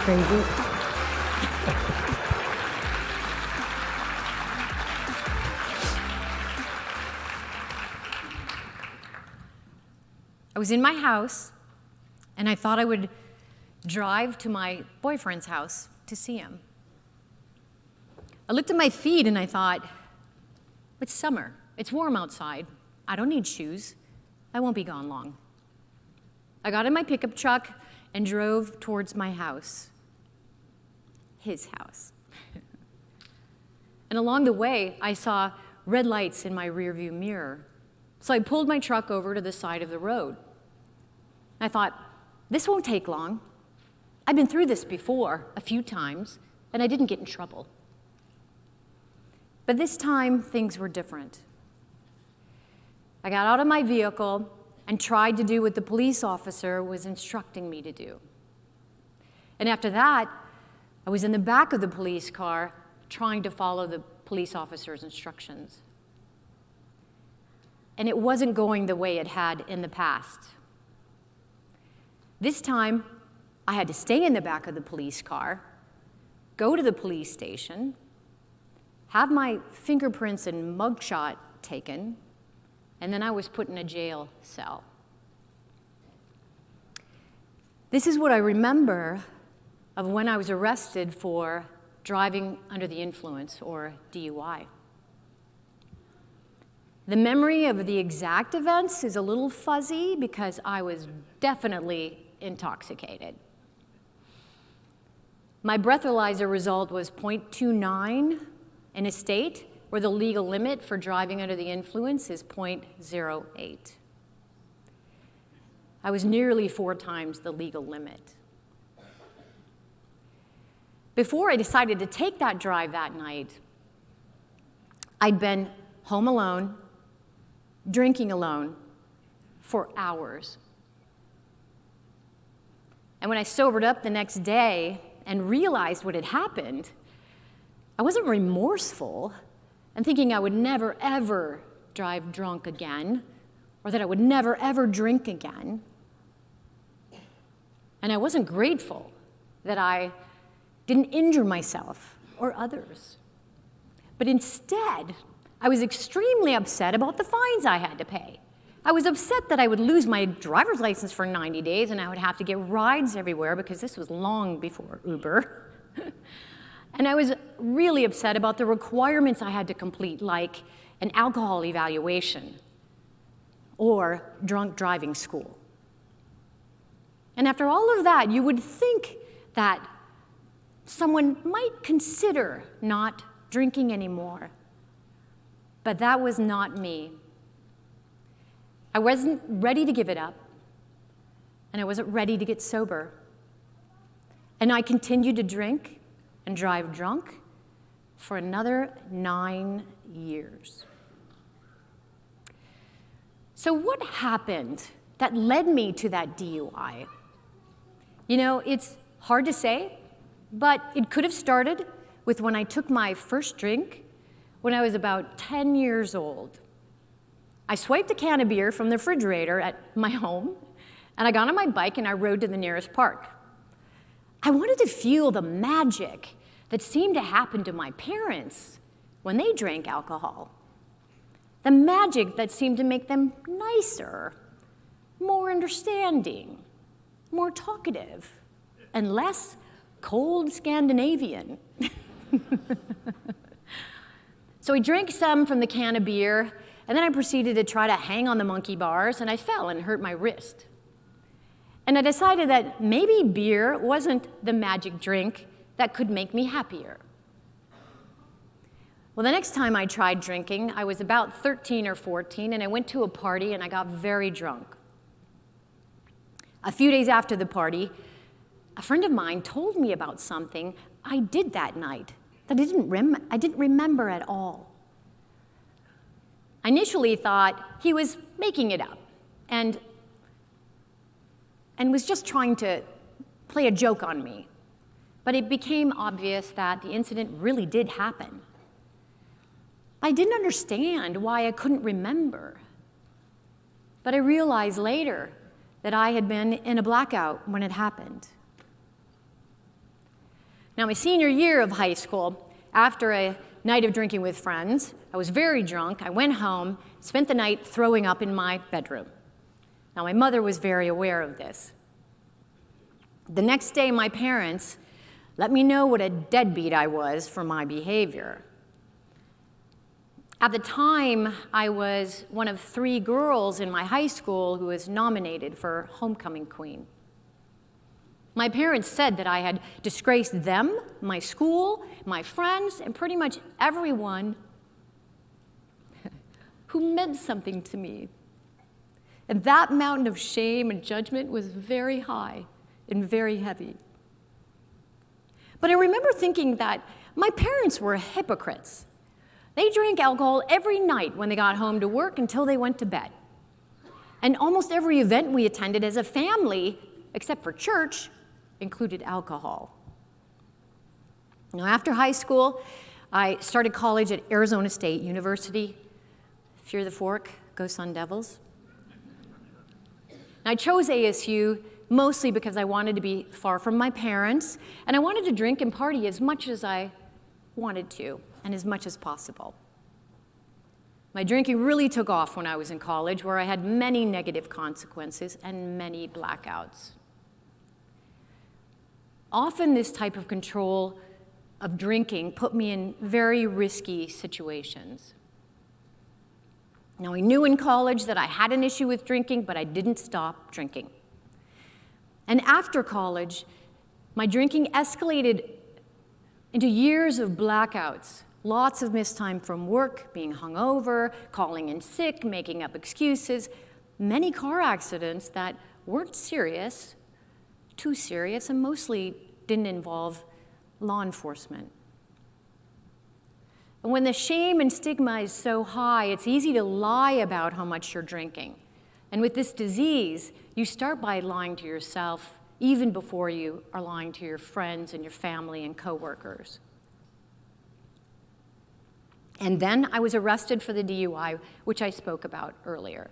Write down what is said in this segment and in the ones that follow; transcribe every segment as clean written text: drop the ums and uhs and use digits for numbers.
crazy? I was in my house, and I thought I would drive to my boyfriend's house to see him. I looked at my feet and I thought, it's summer, it's warm outside, I don't need shoes, I won't be gone long. I got in my pickup truck and drove towards my house, his house. And along the way, I saw red lights in my rearview mirror. So I pulled my truck over to the side of the road. I thought, this won't take long. I've been through this before a few times, and I didn't get in trouble. But this time, things were different. I got out of my vehicle and tried to do what the police officer was instructing me to do. And after that, I was in the back of the police car trying to follow the police officer's instructions. And it wasn't going the way it had in the past. This time, I had to stay in the back of the police car, go to the police station, have my fingerprints and mugshot taken, and then I was put in a jail cell. This is what I remember of when I was arrested for driving under the influence, or DUI. The memory of the exact events is a little fuzzy because I was definitely intoxicated. My breathalyzer result was 0.29 in a state where the legal limit for driving under the influence is 0.08. I was nearly 4 times the legal limit. Before I decided to take that drive that night, I'd been home alone, drinking alone for hours. And when I sobered up the next day and realized what had happened, I wasn't remorseful and thinking I would never, ever drive drunk again, or that I would never, ever drink again. And I wasn't grateful that I didn't injure myself or others. But instead, I was extremely upset about the fines I had to pay. I was upset that I would lose my driver's license for 90 days and I would have to get rides everywhere because this was long before Uber. And I was really upset about the requirements I had to complete, like an alcohol evaluation or drunk driving school. And after all of that, you would think that someone might consider not drinking anymore. But that was not me. I wasn't ready to give it up, and I wasn't ready to get sober. And I continued to drink and drive drunk for another 9 years. So what happened that led me to that DUI? You know, it's hard to say, but it could have started with when I took my first drink when I was about 10 years old. I swiped a can of beer from the refrigerator at my home, and I got on my bike and I rode to the nearest park. I wanted to feel the magic that seemed to happen to my parents when they drank alcohol. The magic that seemed to make them nicer, more understanding, more talkative, and less cold Scandinavian. So I drank some from the can of beer, and then I proceeded to try to hang on the monkey bars, and I fell and hurt my wrist. And I decided that maybe beer wasn't the magic drink that could make me happier. Well, the next time I tried drinking, I was about 13 or 14, and I went to a party, and I got very drunk. A few days after the party, a friend of mine told me about something I did that night that I didn't remember at all. I initially thought he was making it up and was just trying to play a joke on me. But it became obvious that the incident really did happen. I didn't understand why I couldn't remember. But I realized later that I had been in a blackout when it happened. Now, my senior year of high school, after a night of drinking with friends, I was very drunk. I went home, spent the night throwing up in my bedroom. Now, my mother was very aware of this. The next day, my parents let me know what a deadbeat I was for my behavior. At the time, I was one of 3 girls in my high school who was nominated for homecoming queen. My parents said that I had disgraced them, my school, my friends, and pretty much everyone who meant something to me. And that mountain of shame and judgment was very high and very heavy. But I remember thinking that my parents were hypocrites. They drank alcohol every night when they got home to work until they went to bed. And almost every event we attended as a family, except for church, included alcohol. Now, after high school, I started college at Arizona State University. Fear the fork, go Sun Devils. I chose ASU mostly because I wanted to be far from my parents, and I wanted to drink and party as much as I wanted to, and as much as possible. My drinking really took off when I was in college, where I had many negative consequences and many blackouts. Often this type of control of drinking put me in very risky situations. Now, I knew in college that I had an issue with drinking, but I didn't stop drinking. And after college, my drinking escalated into years of blackouts, lots of missed time from work, being hungover, calling in sick, making up excuses, many car accidents that weren't serious, too serious, and mostly didn't involve law enforcement. And when the shame and stigma is so high, it's easy to lie about how much you're drinking. And with this disease, you start by lying to yourself even before you are lying to your friends and your family and coworkers. And then I was arrested for the DUI, which I spoke about earlier.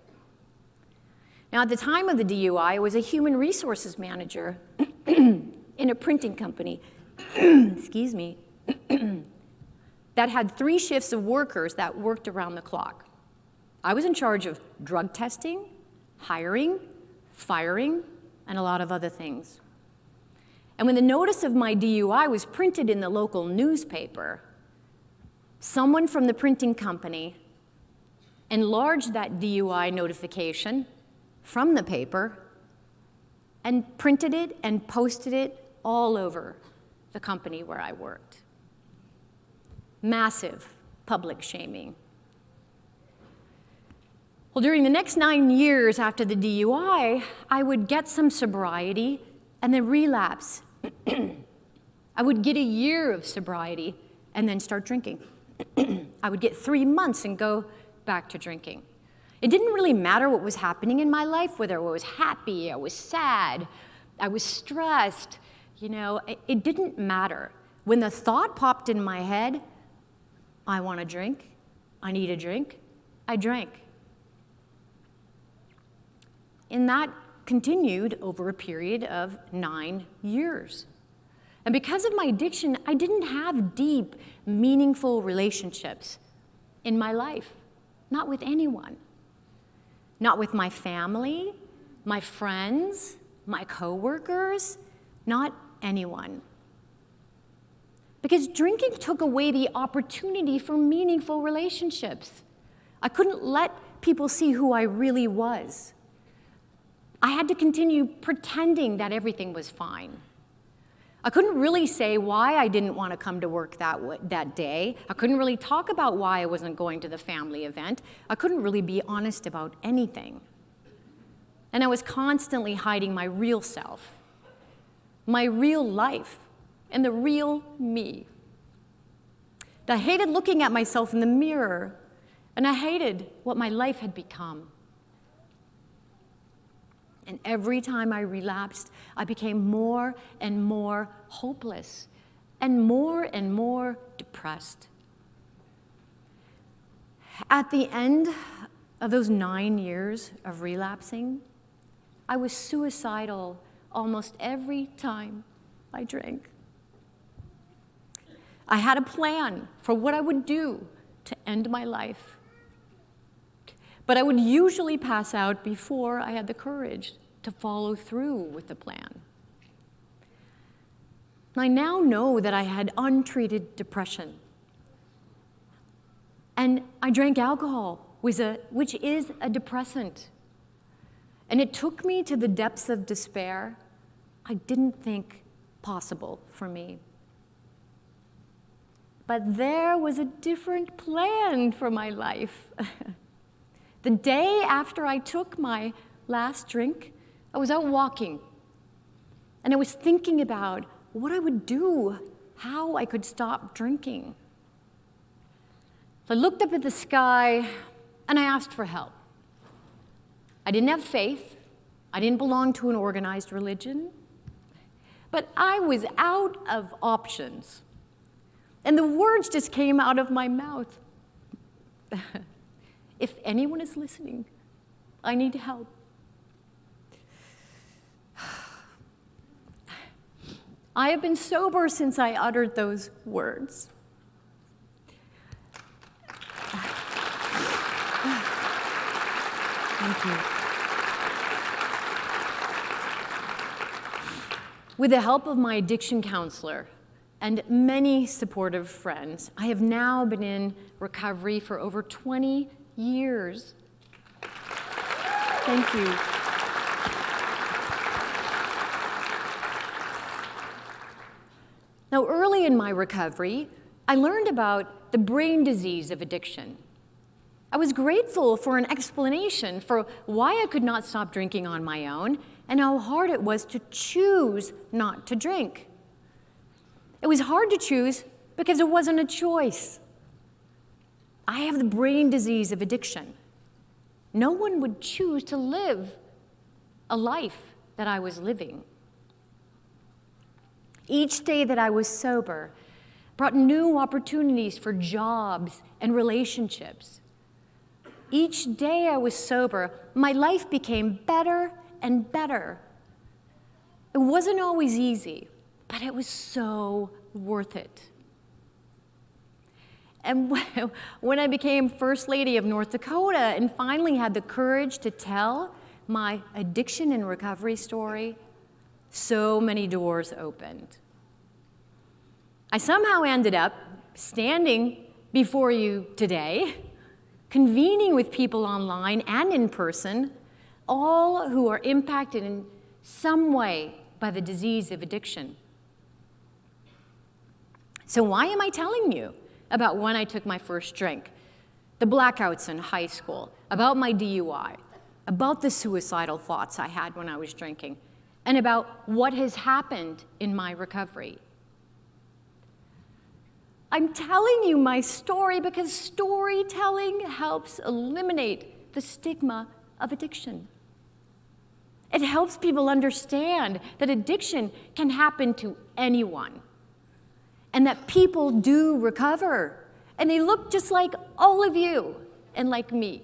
Now, at the time of the DUI, I was a human resources manager in a printing company, excuse me, that had 3 shifts of workers that worked around the clock. I was in charge of drug testing, hiring, firing, and a lot of other things. And when the notice of my DUI was printed in the local newspaper, someone from the printing company enlarged that DUI notification from the paper and printed it and posted it all over the company where I worked. Massive public shaming. Well, during the next 9 years after the DUI, I would get some sobriety and then relapse. I would get a year of sobriety and then start drinking. I would get 3 months and go back to drinking. It didn't really matter what was happening in my life, whether I was happy, I was sad, I was stressed, it didn't matter. When the thought popped in my head, I want a drink, I need a drink, I drank. And that continued over a period of 9 years. And because of my addiction, I didn't have deep, meaningful relationships in my life, not with anyone. Not with my family, my friends, my coworkers, not anyone. Because drinking took away the opportunity for meaningful relationships. I couldn't let people see who I really was. I had to continue pretending that everything was fine. I couldn't really say why I didn't want to come to work that day. I couldn't really talk about why I wasn't going to the family event. I couldn't really be honest about anything. And I was constantly hiding my real self, my real life, and the real me. I hated looking at myself in the mirror, and I hated what my life had become. And every time I relapsed, I became more and more hopeless and more depressed. At the end of those 9 years of relapsing, I was suicidal almost every time I drank. I had a plan for what I would do to end my life. But I would usually pass out before I had the courage to follow through with the plan. I now know that I had untreated depression. And I drank alcohol, which is a depressant. And it took me to the depths of despair I didn't think possible for me. But there was a different plan for my life. The day after I took my last drink, I was out walking. And I was thinking about what I would do, how I could stop drinking. So I looked up at the sky and I asked for help. I didn't have faith. I didn't belong to an organized religion. But I was out of options. And the words just came out of my mouth. If anyone is listening, I need help. I have been sober since I uttered those words. Thank you. With the help of my addiction counselor and many supportive friends, I have now been in recovery for over 20 years. Thank you. Now, early in my recovery, I learned about the brain disease of addiction. I was grateful for an explanation for why I could not stop drinking on my own and how hard it was to choose not to drink. It was hard to choose because it wasn't a choice. I have the brain disease of addiction. No one would choose to live a life that I was living. Each day that I was sober brought new opportunities for jobs and relationships. Each day I was sober, my life became better and better. It wasn't always easy, but it was so worth it. And when I became First Lady of North Dakota and finally had the courage to tell my addiction and recovery story, so many doors opened. I somehow ended up standing before you today, convening with people online and in person, all who are impacted in some way by the disease of addiction. So why am I telling you about when I took my first drink, the blackouts in high school, about my DUI, about the suicidal thoughts I had when I was drinking, and about what has happened in my recovery? I'm telling you my story because storytelling helps eliminate the stigma of addiction. It helps people understand that addiction can happen to anyone and that people do recover and they look just like all of you and like me.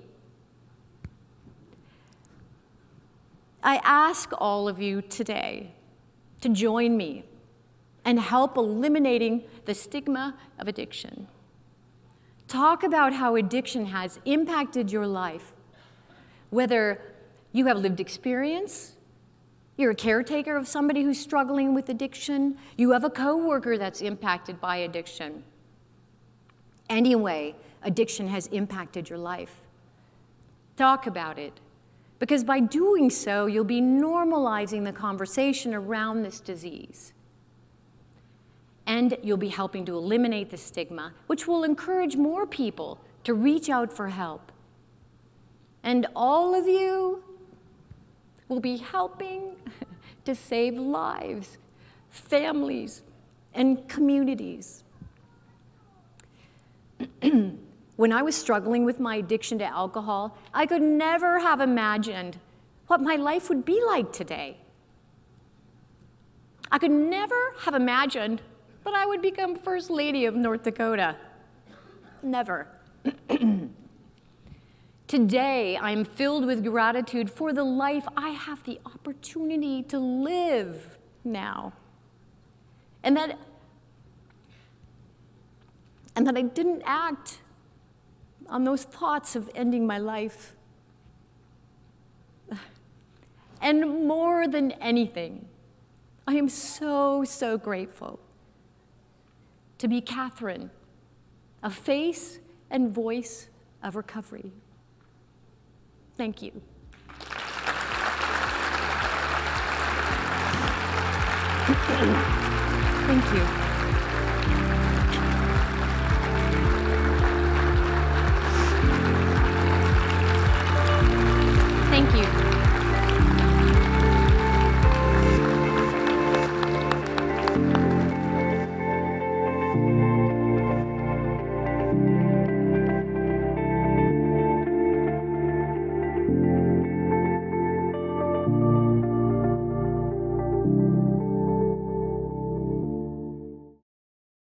I ask all of you today to join me and help eliminating the stigma of addiction. Talk about how addiction has impacted your life, whether you have lived experience, you're a caretaker of somebody who's struggling with addiction, you have a coworker that's impacted by addiction. Anyway, addiction has impacted your life. Talk about it, because by doing so, you'll be normalizing the conversation around this disease. And you'll be helping to eliminate the stigma, which will encourage more people to reach out for help. And all of you will be helping to save lives, families, and communities. When I was struggling with my addiction to alcohol, I could never have imagined what my life would be like today. I could never have imagined that I would become First Lady of North Dakota. Never. Today, I am filled with gratitude for the life I have the opportunity to live now. And that and that I didn't act on those thoughts of ending my life. And more than anything, I am so, so grateful to be Kathryn, a face and voice of recovery. Thank you. Thank you.